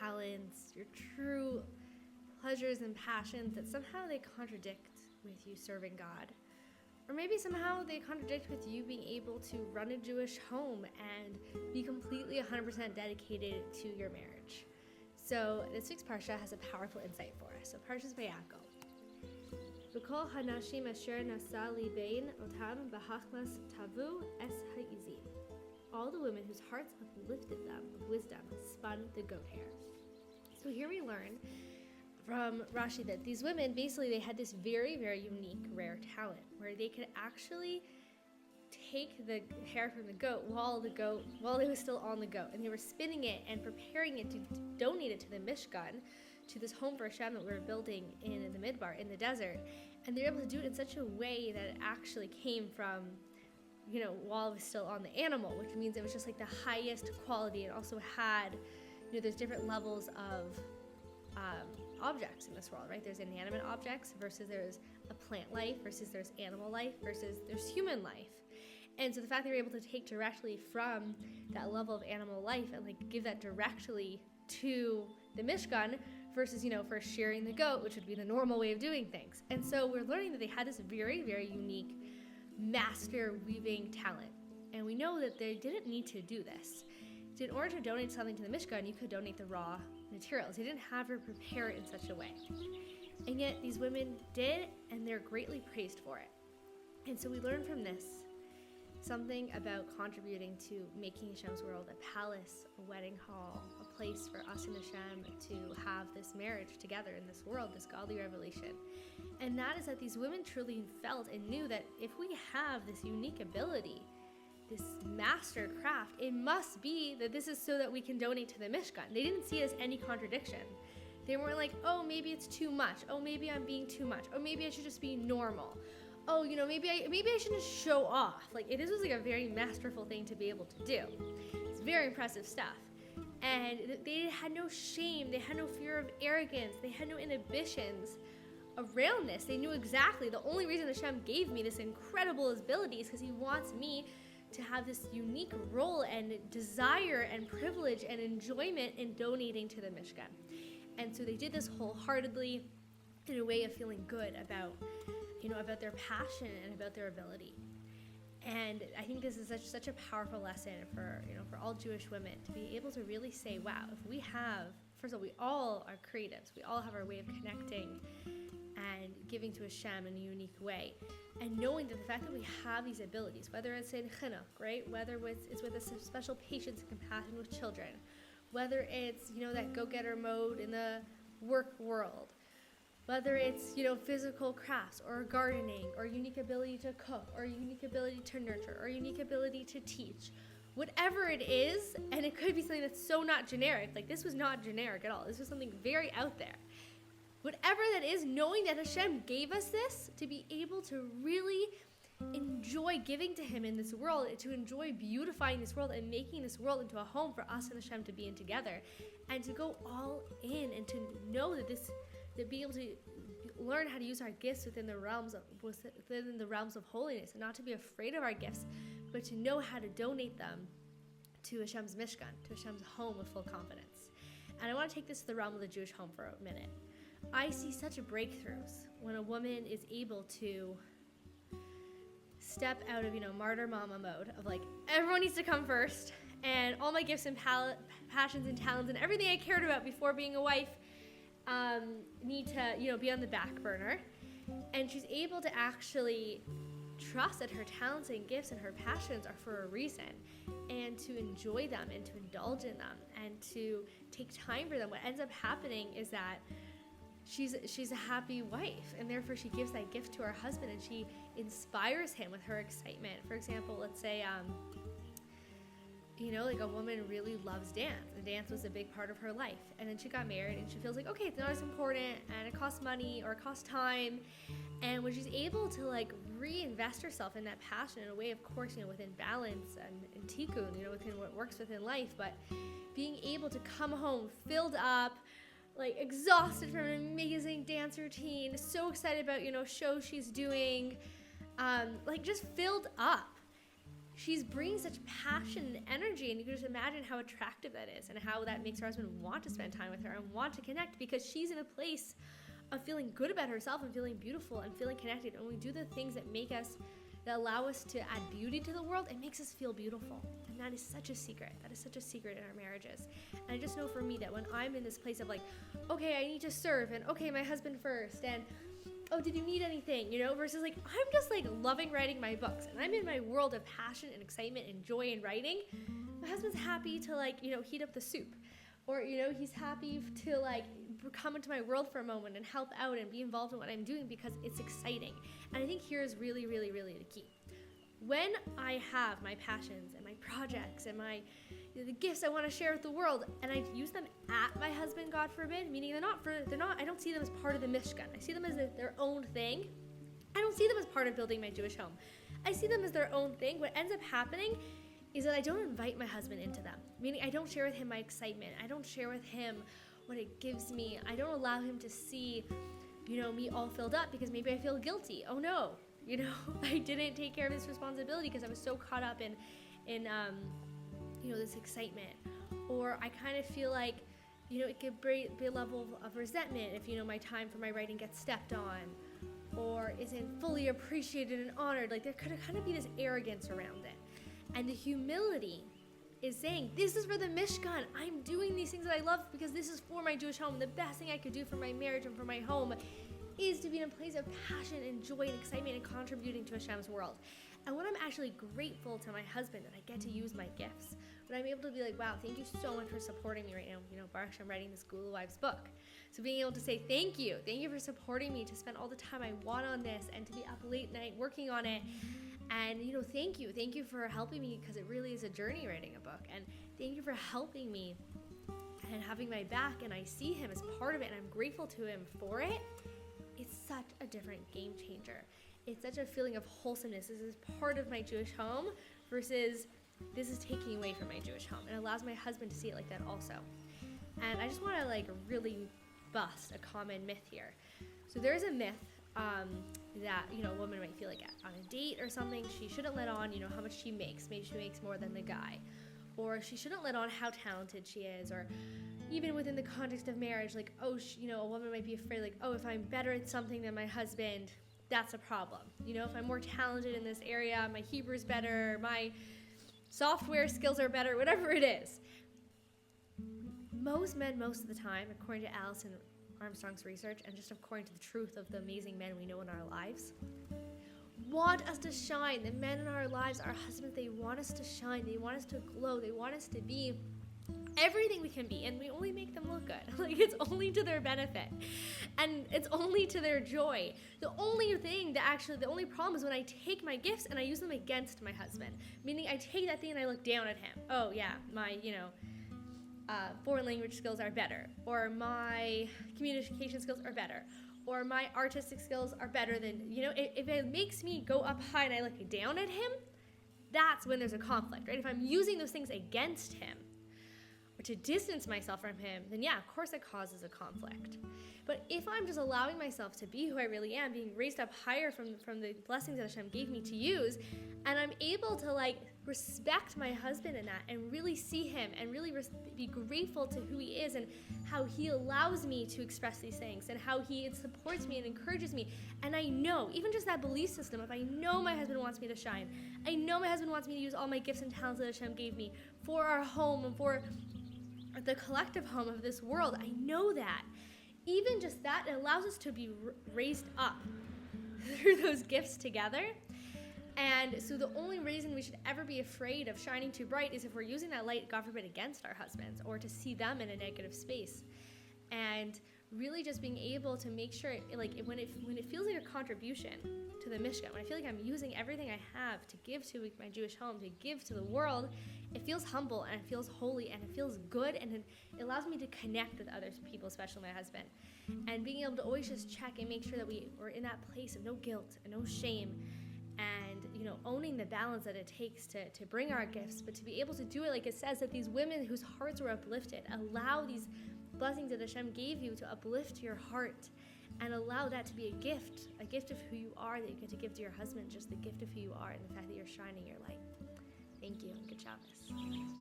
talents, your true pleasures and passions, that somehow they contradict with you serving God. Or maybe somehow they contradict with you being able to run a Jewish home and be completely 100% dedicated to your marriage. So this week's Parsha has a powerful insight for us. So Parshas Vayakhel. V'kol hanashim asher nasa libein otam b'hachmas tavu es ha'izi. All the women whose hearts uplifted them with wisdom spun the goat hair. So here we learn from Rashi that these women, basically they had this very, very unique, rare talent where they could actually take the hair from the goat while it was still on the goat, and they were spinning it and preparing it to donate it to the Mishkan, to this home for Hashem that we were building in the Midbar, in the desert. And they were able to do it in such a way that it actually came from, while it was still on the animal, which means it was just like the highest quality. It also had, there's different levels of objects in this world, right? There's inanimate objects versus there's a plant life versus there's animal life versus there's human life. And so the fact that they were able to take directly from that level of animal life and give that directly to the Mishkan versus, for shearing the goat, which would be the normal way of doing things. And so we're learning that they had this very, very unique master weaving talent. And we know that they didn't need to do this. In order to donate something to the Mishkan, you could donate the raw materials. They didn't have her prepare it in such a way. And yet these women did, and they're greatly praised for it. And so we learn from this something about contributing to making Hashem's world a palace, a wedding hall, a place for us and Hashem to have this marriage together in this world, this godly revelation. And that is that these women truly felt and knew that if we have this unique ability, this master craft, it must be that this is so that we can donate to the Mishkan. They didn't see it as any contradiction. They weren't like, oh, maybe it's too much. Oh, maybe I'm being too much. Oh, maybe I should just be normal. Oh, maybe I shouldn't show off. This was a very masterful thing to be able to do. It's very impressive stuff. And they had no shame. They had no fear of arrogance. They had no inhibitions around this. They knew exactly the only reason Hashem gave me this incredible ability is because He wants me to have this unique role and desire and privilege and enjoyment in donating to the Mishkan. And so they did this wholeheartedly in a way of feeling good about their passion and about their ability. And I think this is such a powerful lesson for all Jewish women to be able to really say, wow, if we have, first of all, we all are creatives. We all have our way of connecting and giving to Hashem in a unique way. And knowing that the fact that we have these abilities, whether it's in chinuch, right? Whether it's with a special patience and compassion with children, whether it's, that go-getter mode in the work world, whether it's, physical crafts or gardening or unique ability to cook or unique ability to nurture or unique ability to teach, whatever it is, and it could be something that's so not generic. This was not generic at all. This was something very out there. Whatever that is, knowing that Hashem gave us this to be able to really enjoy giving to Him in this world, to enjoy beautifying this world and making this world into a home for us and Hashem to be in together, and to go all in and to know that to be able to learn how to use our gifts within the realms of holiness, and not to be afraid of our gifts, but to know how to donate them to Hashem's Mishkan, to Hashem's home with full confidence. And I want to take this to the realm of the Jewish home for a minute. I see such breakthroughs when a woman is able to step out of, martyr mama mode of everyone needs to come first, and all my gifts and passions and talents and everything I cared about before being a wife need to, be on the back burner. And she's able to actually trust that her talents and gifts and her passions are for a reason, and to enjoy them and to indulge in them and to take time for them. What ends up happening is that she's a happy wife, and therefore she gives that gift to her husband, and she inspires him with her excitement. For example, let's say a woman really loves dance, and dance was a big part of her life, and then she got married and she feels like, okay, it's not as important and it costs money or it costs time. And when she's able to reinvest herself in that passion in a way, of course, within balance and tikkun, within what works within life, but being able to come home filled up, exhausted from an amazing dance routine, so excited about, shows she's doing, just filled up. she's bringing such passion and energy, and you can just imagine how attractive that is and how that makes her husband want to spend time with her and want to connect, because she's in a place of feeling good about herself and feeling beautiful and feeling connected. And we do the things that that allow us to add beauty to the world, it makes us feel beautiful. And that is such a secret. That is such a secret in our marriages. And I just know for me that when I'm in this place of like, okay, I need to serve, and okay, my husband first, and oh, did you need anything? Versus like, I'm just like loving writing my books, and I'm in my world of passion and excitement and joy in writing. My husband's happy to like, heat up the soup, or, he's happy to like come into my world for a moment and help out and be involved in what I'm doing because it's exciting. And I think here is really, really, really the key. When I have my passions and my projects and my the gifts I want to share with the world, and I use them at my husband, God forbid, meaning I don't see them as part of the Mishkan. I see them as their own thing. I don't see them as part of building my Jewish home. I see them as their own thing. What ends up happening is that I don't invite my husband into them, meaning I don't share with him my excitement. I don't share with him what it gives me. I don't allow him to see, me all filled up, because maybe I feel guilty. Oh no, I didn't take care of this responsibility because I was so caught up in this excitement. Or I kind of feel like, it could be a level of resentment if, my time for my writing gets stepped on or isn't fully appreciated and honored. Like, there could kind of be this arrogance around it. And the humility is saying, this is for the Mishkan. I'm doing these things that I love because this is for my Jewish home. The best thing I could do for my marriage and for my home is to be in a place of passion and joy and excitement and contributing to Hashem's world. And when I'm actually grateful to my husband that I get to use my gifts, when I'm able to be like, wow, thank you so much for supporting me right now. Baruch, I'm writing the School of Wives book. So being able to say, thank you for supporting me to spend all the time I want on this and to be up late night working on it. And, thank you for helping me, because it really is a journey writing a book. And thank you for helping me and having my back. And I see him as part of it, and I'm grateful to him for it. It's such a different game changer. It's such a feeling of wholesomeness. This is part of my Jewish home versus this is taking away from my Jewish home. It allows my husband to see it like that also. And I just want to really bust a common myth here. So there's a myth that, a woman might feel like on a date or something, she shouldn't let on, how much she makes. Maybe she makes more than the guy. Or she shouldn't let on how talented she is. Or even within the context of marriage, a woman might be afraid, if I'm better at something than my husband, that's a problem. If I'm more talented in this area, my Hebrew's better, my software skills are better, whatever it is. Most men, most of the time, according to Allison Armstrong's research, and just according to the truth of the amazing men we know in our lives, want us to shine. The men in our lives, our husbands, they want us to shine. They want us to glow. They want us to be everything we can be, and we only make them look good. It's only to their benefit, and it's only to their joy. The only problem is when I take my gifts and I use them against my husband, meaning I take that thing and I look down at him. Oh yeah, my foreign language skills are better, or my communication skills are better, or my artistic skills are better than, if it makes me go up high and I look down at him, that's when there's a conflict, right? If I'm using those things against him or to distance myself from him, then yeah, of course it causes a conflict. But if I'm just allowing myself to be who I really am, being raised up higher from the blessings that Hashem gave me to use, and I'm able to respect my husband in that and really see him and really be grateful to who he is and how he allows me to express these things and how he supports me and encourages me. And I know, even just that belief system, if I know my husband wants me to shine, I know my husband wants me to use all my gifts and talents that Hashem gave me for our home and for the collective home of this world, I know that. Even just that, it allows us to be raised up through those gifts together. And so the only reason we should ever be afraid of shining too bright is if we're using that light, God forbid, against our husbands or to see them in a negative space. And really just being able to make sure, when it feels like a contribution to the Mishkan, when I feel like I'm using everything I have to give to my Jewish home, to give to the world, it feels humble and it feels holy and it feels good, and it allows me to connect with other people, especially my husband. And being able to always just check and make sure that we're in that place of no guilt and no shame, and owning the balance that it takes to bring our gifts, but to be able to do it like it says, that these women whose hearts were uplifted, allow these blessings that Hashem gave you to uplift your heart and allow that to be a gift of who you are that you get to give to your husband, just the gift of who you are and the fact that you're shining your light. Thank you, and good Shabbos.